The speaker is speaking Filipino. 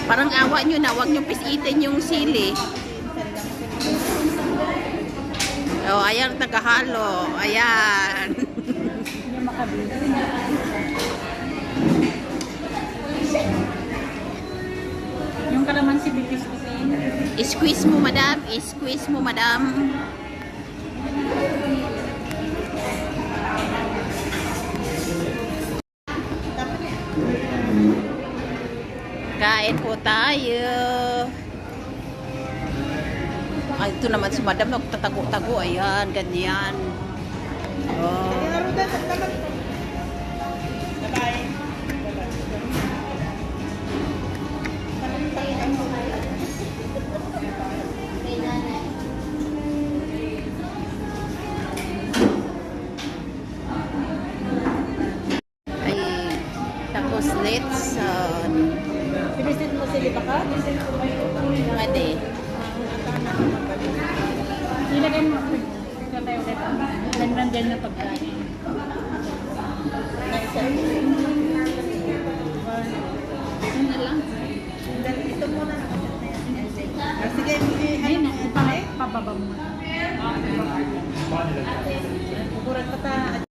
Parang awa nyo na, huwag nyo pisitin yung sili. Oh, ayan, tagahalo. Ayan. Hindi makabili. Yung kalamansi bipis-pisin. Squeeze mo, madam. Squeeze mo, madam. Kain po tayo. Ay, ito naman si madam nagtatago-tago. Ayan, ganyan. Oh. Ay, tapos let's Pinisin mo sili ba ka? pwede. Ilagay mo. Ito tayo ulit. Gandang dyan na pagkain. Yan na lang. Ito muna. Sige, Ayun na. Pababa mo. Bukuran pa ta.